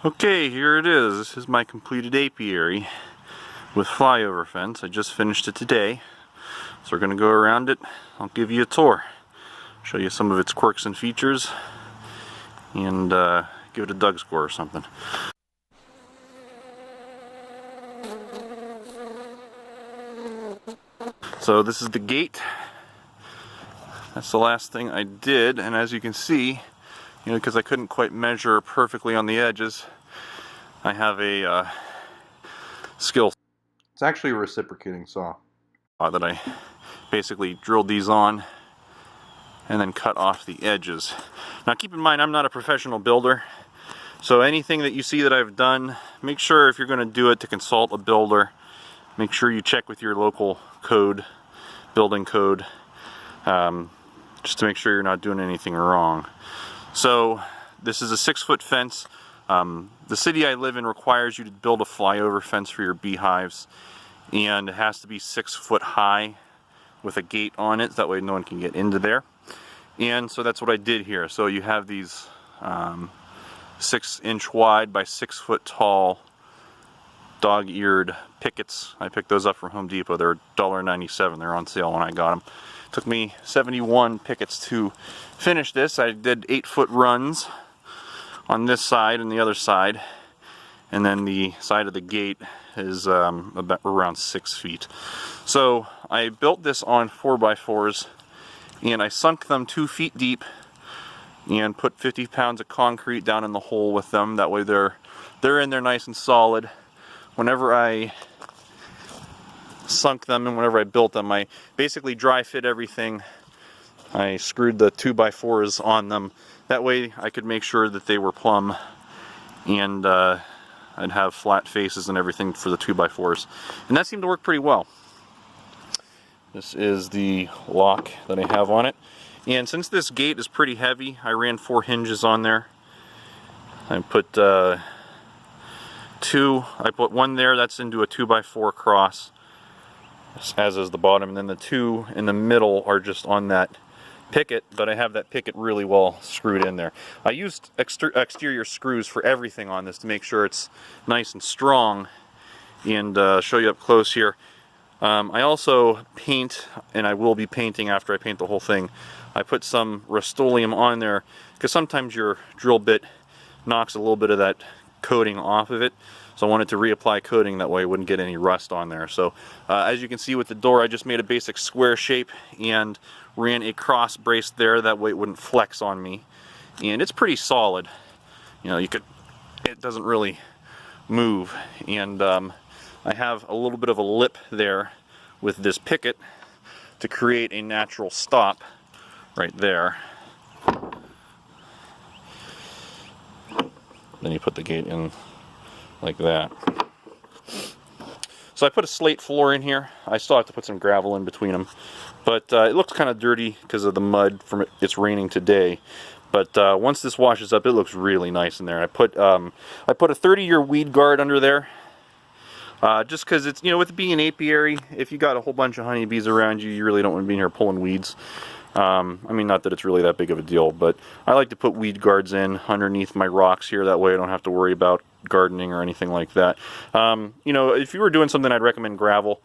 Okay, here it is. This is my completed apiary with flyover fence. I just finished it today. So we're going to go around it. I'll give you a tour. Show you some of its quirks and features. And give it a Doug score or something. So this is the gate. That's the last thing I did. And as you can see, because I couldn't quite measure perfectly on the edges, I have a skill. It's actually a reciprocating saw that I basically drilled these on and then cut off the edges. Now keep in mind, I'm not a professional builder, so anything that you see that I've done, make sure if you're going to do it to consult a builder, make sure you check with your local code, building code, just to make sure you're not doing anything wrong. So this is a 6-foot fence. The city I live in requires you to build a flyover fence for your beehives, and it has to be 6 foot high with a gate on it, that way no one can get into there. And so that's what I did here. So you have these 6-inch wide by 6 foot tall dog-eared pickets. I picked those up from Home Depot. They're $1.97. They're on sale when I got them. It took me 71 pickets to finish this. I did 8-foot runs on this side and the other side, and then the side of the gate is about around 6 feet. So I built this on 4x4s, and I sunk them 2 feet deep and put 50 pounds of concrete down in the hole with them. That way they're in there nice and solid. Whenever I sunk them and whenever I built them, I basically dry fit everything. I screwed the 2x4s on them. That way I could make sure that they were plumb, and I'd have flat faces and everything for the 2x4s. And that seemed to work pretty well. This is the lock that I have on it. And since this gate is pretty heavy, I ran 4 hinges on there. I put one there, that's into a 2x4 cross, as is the bottom, and then the 2 in the middle are just on that picket, but I have that picket really well screwed in there. I used exterior screws for everything on this to make sure it's nice and strong, and show you up close here. I also paint, and I will be painting after I paint the whole thing. I put some Rust-Oleum on there because sometimes your drill bit knocks a little bit of that coating off of it, so I wanted to reapply coating, that way it wouldn't get any rust on there. So as you can see with the door, I just made a basic square shape and ran a cross brace there, that way it wouldn't flex on me. And it's pretty solid. It doesn't really move. And I have a little bit of a lip there with this picket to create a natural stop right there. Then you put the gate in like that. So I put a slate floor in here. I still have to put some gravel in between them, but it looks kind of dirty because of the mud from it's raining today. But once this washes up, it looks really nice in there. I put a 30-year weed guard under there, just because it's, with it being an apiary, if you got a whole bunch of honeybees around you, you really don't want to be in here pulling weeds. I mean, not that it's really that big of a deal, but I like to put weed guards in underneath my rocks here. That way I don't have to worry about gardening or anything like that. If you were doing something, I'd recommend gravel,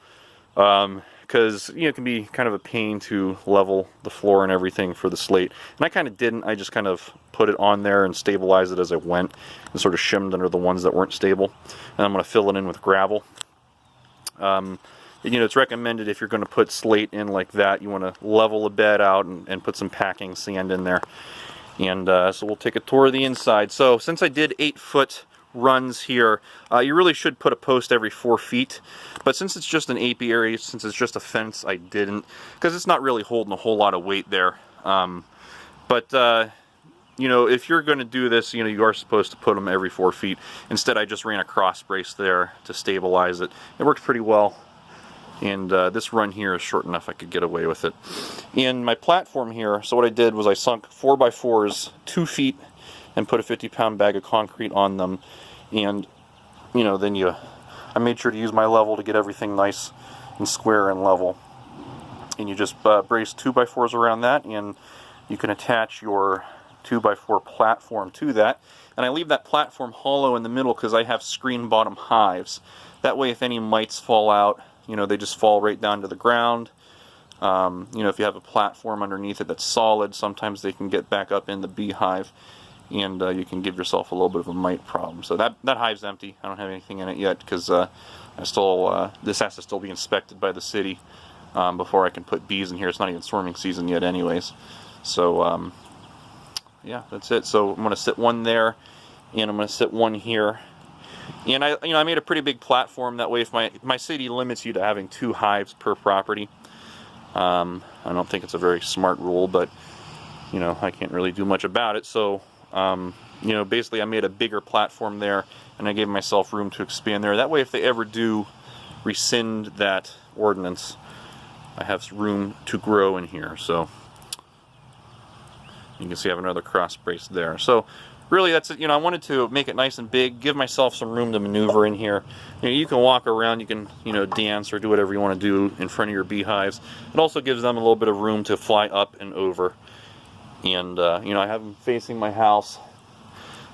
because it can be kind of a pain to level the floor and everything for the slate. And I kind of didn't. I just kind of put it on there and stabilized it as I went, and sort of shimmed under the ones that weren't stable. And I'm going to fill it in with gravel. It's recommended if you're going to put slate in like that, you want to level the bed out and put some packing sand in there. And so we'll take a tour of the inside. So since I did 8-foot runs here, you really should put a post every 4 feet. But since it's just an apiary, since it's just a fence, I didn't, because it's not really holding a whole lot of weight there. If you're going to do this, you are supposed to put them every 4 feet. Instead, I just ran a cross brace there to stabilize it. It worked pretty well. And this run here is short enough I could get away with it. In my platform here, so what I did was I sunk 4x4s 2 feet and put a 50-pound bag of concrete on them. And, I made sure to use my level to get everything nice and square and level. And you just brace 2x4s around that, and you can attach your 2x4 platform to that, and I leave that platform hollow in the middle because I have screen bottom hives. That way if any mites fall out, they just fall right down to the ground. If you have a platform underneath it that's solid, sometimes they can get back up in the beehive, and you can give yourself a little bit of a mite problem. So that hive's empty. I don't have anything in it yet because this has to still be inspected by the city before I can put bees in here. It's not even swarming season yet anyways. So yeah, that's it. So I'm going to sit one there, and I'm going to sit one here. And I made a pretty big platform. That way, if my city limits you to having 2 hives per property. I don't think it's a very smart rule, but I can't really do much about it. So basically I made a bigger platform there, and I gave myself room to expand there. That way, if they ever do rescind that ordinance, I have room to grow in here. So you can see I have another cross brace there. So really, that's it. I wanted to make it nice and big, give myself some room to maneuver in here. You can walk around, you can, dance or do whatever you want to do in front of your beehives. It also gives them a little bit of room to fly up and over. And, I have them facing my house.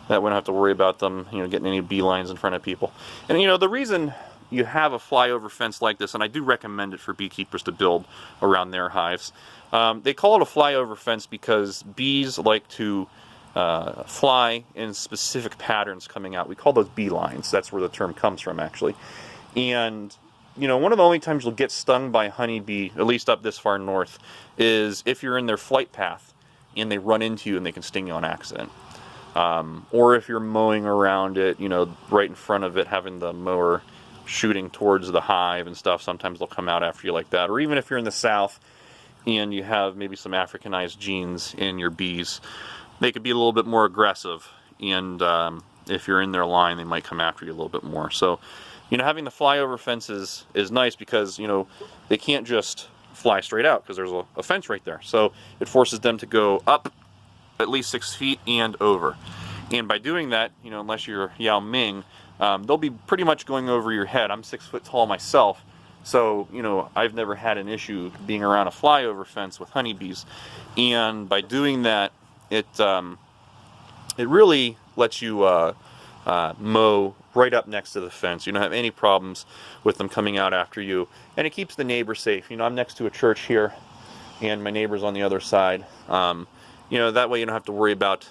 That way I don't have to worry about them, getting any bee lines in front of people. And, the reason you have a flyover fence like this, and I do recommend it for beekeepers to build around their hives, they call it a flyover fence because bees like to fly in specific patterns coming out. We call those bee lines. That's where the term comes from, actually. And, one of the only times you'll get stung by a honeybee, at least up this far north, is if you're in their flight path and they run into you and they can sting you on accident. Or if you're mowing around it, right in front of it, having the mower shooting towards the hive and stuff, sometimes they'll come out after you like that. Or even if you're in the south and you have maybe some Africanized genes in your bees, they could be a little bit more aggressive, and if you're in their line, they might come after you a little bit more. So, having the flyover fences is nice because, they can't just fly straight out because there's a fence right there. So it forces them to go up at least 6 feet and over. And by doing that, unless you're Yao Ming, they'll be pretty much going over your head. I'm 6 foot tall myself, so, I've never had an issue being around a flyover fence with honeybees. And by doing that, it really lets you mow right up next to the fence. You don't have any problems with them coming out after you, and it keeps the neighbor safe. I'm next to a church here, and my neighbor's on the other side. That way you don't have to worry about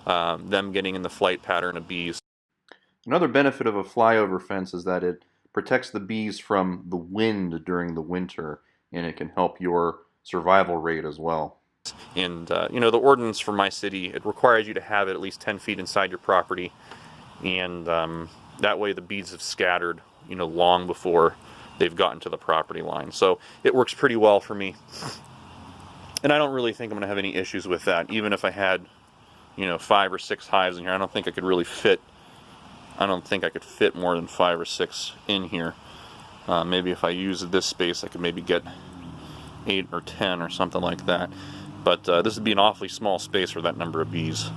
them getting in the flight pattern of bees. Another benefit of a flyover fence is that it protects the bees from the wind during the winter, and it can help your survival rate as well. And, the ordinance for my city, it requires you to have it at least 10 feet inside your property. And that way the bees have scattered, long before they've gotten to the property line. So it works pretty well for me. And I don't really think I'm going to have any issues with that. Even if I had, 5 or 6 hives in here, I don't think I could really fit. I don't think I could fit more than 5 or 6 in here. Maybe if I used this space, I could maybe get 8 or 10 or something like that. But this would be an awfully small space for that number of bees.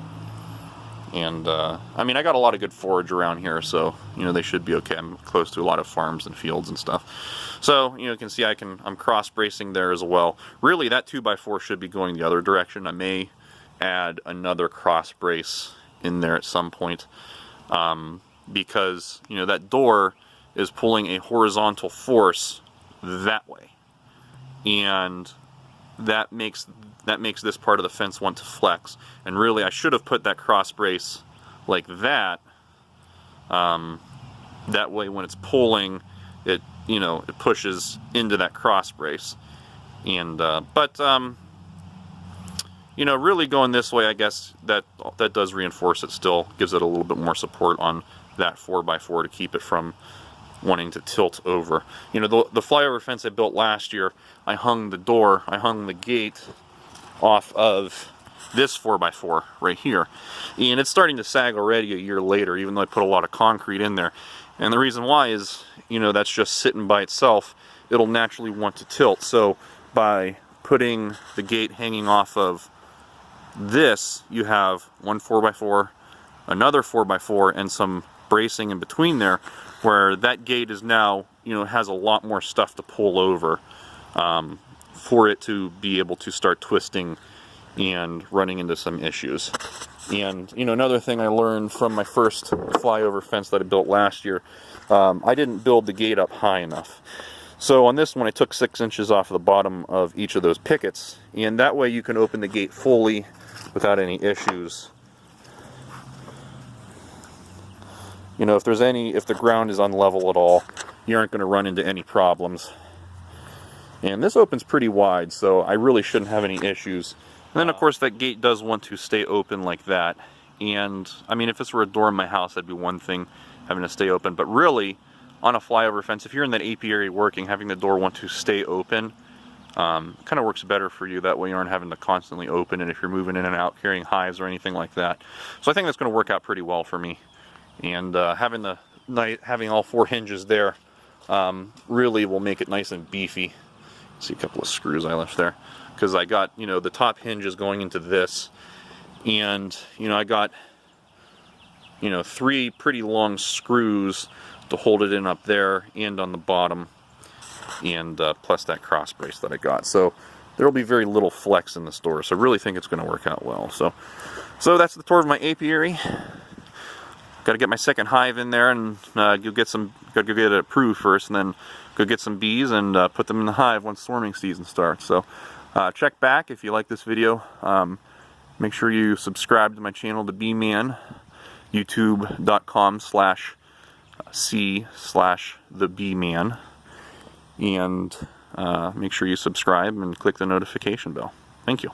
And, I got a lot of good forage around here, so, they should be okay. I'm close to a lot of farms and fields and stuff. So, you can see I'm cross-bracing there as well. Really, that 2x4 should be going the other direction. I may add another cross-brace in there at some point, because, that door is pulling a horizontal force that way. And that makes this part of the fence want to flex. And really, I should have put that cross brace like that. That way, when it's pulling, it pushes into that cross brace. And really going this way, I guess that does reinforce it. Still gives it a little bit more support on that 4x4 to keep it from wanting to tilt over. The flyover fence I built last year, I hung the gate off of this 4x4 right here, and it's starting to sag already a year later, even though I put a lot of concrete in there. And the reason why is, that's just sitting by itself, it'll naturally want to tilt. So by putting the gate hanging off of this, you have one 4x4, another 4x4, and some bracing in between there, where that gate is now, has a lot more stuff to pull over for it to be able to start twisting and running into some issues. And you know, another thing I learned from my first flyover fence that I built last year, I didn't build the gate up high enough. So on this one I took 6 inches off the bottom of each of those pickets, and that way you can open the gate fully without any issues. You know, if the ground is unlevel at all, you aren't going to run into any problems. And this opens pretty wide, so I really shouldn't have any issues. And then of course that gate does want to stay open like that. And I mean, if this were a door in my house, that'd be one thing, having to stay open. But really, on a flyover fence, if you're in that apiary working, having the door want to stay open kind of works better for you. That way you aren't having to constantly open it if you're moving in and out, carrying hives or anything like that. So I think that's going to work out pretty well for me. And having all 4 hinges there really will make it nice and beefy. See a couple of screws I left there, because I got, you know, the top hinge is going into this, and you know, I got, you know, 3 pretty long screws to hold it in up there and on the bottom, and plus that cross brace that I got. So there will be very little flex in this door, so I really think it's going to work out well. So that's the tour of my apiary. Got to get my second hive in there, and got to go get it approved first, and then go get some bees and put them in the hive once swarming season starts. So check back if you like this video. Make sure you subscribe to my channel, The Bee Man, youtube.com/c/The Bee Man, and make sure you subscribe and click the notification bell. Thank you.